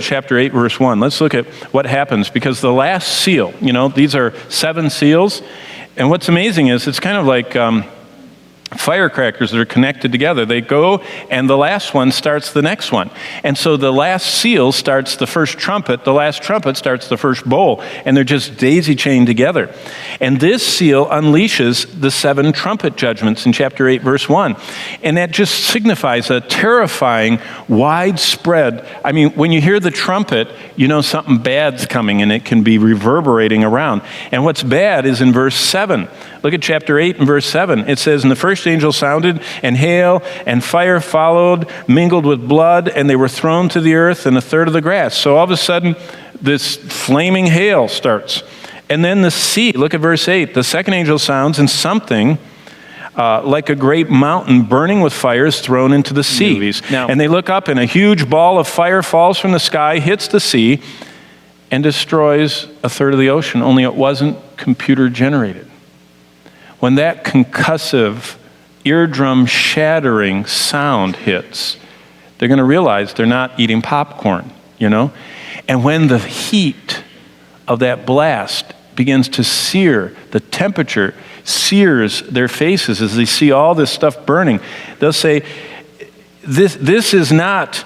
chapter 8, verse 1. Let's look at what happens, because the last seal, these are 7 seals, and what's amazing is it's kind of like firecrackers that are connected together. They go, and the last one starts the next one. And so the last seal starts the first trumpet, the last trumpet starts the first bowl, and they're just daisy-chained together. And this seal unleashes the 7 trumpet judgments in chapter 8, verse 1. And that just signifies a terrifying, widespread, when you hear the trumpet, you know something bad's coming, and it can be reverberating around. And what's bad is in verse 7. Look at chapter 8 and verse 7. It says, "And the first angel sounded, and hail and fire followed, mingled with blood, and they were thrown to the earth, and a third of the grass." So all of a sudden, this flaming hail starts. And then the sea, look at verse 8. "The second angel sounds, and something like a great mountain burning with fire is thrown into the sea. And they look up, and a huge ball of fire falls from the sky, hits the sea, and destroys a third of the ocean, only it wasn't computer generated." When that concussive, eardrum-shattering sound hits, they're going to realize they're not eating popcorn, And when the heat of that blast begins to sear, the temperature sears their faces as they see all this stuff burning, they'll say, this is not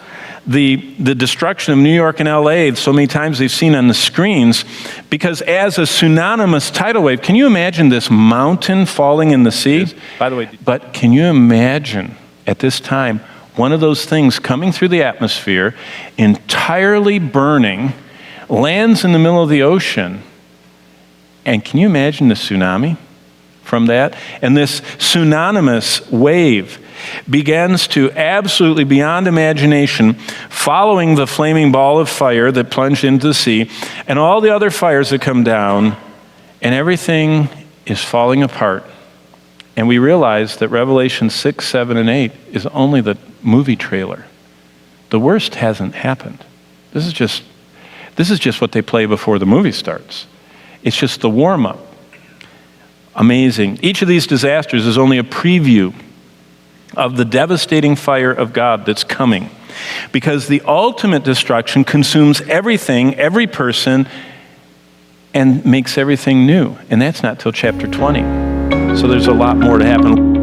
the destruction of New York and LA so many times they've seen on the screens, because as a synonymous tidal wave, can you imagine this mountain falling in the sea? By the way, but can you imagine at this time one of those things coming through the atmosphere, entirely burning, lands in the middle of the ocean, and can you imagine the tsunami from that? And this synonymous wave begins to absolutely beyond imagination, following the flaming ball of fire that plunged into the sea, and all the other fires that come down, and everything is falling apart. And we realize that Revelation 6, 7, and 8 is only the movie trailer. The worst hasn't happened. This is just what they play before the movie starts. It's just the warm-up. Amazing. Each of these disasters is only a preview of the devastating fire of God that's coming, because the ultimate destruction consumes everything, every person, and makes everything new. And that's not till chapter 20. So there's a lot more to happen.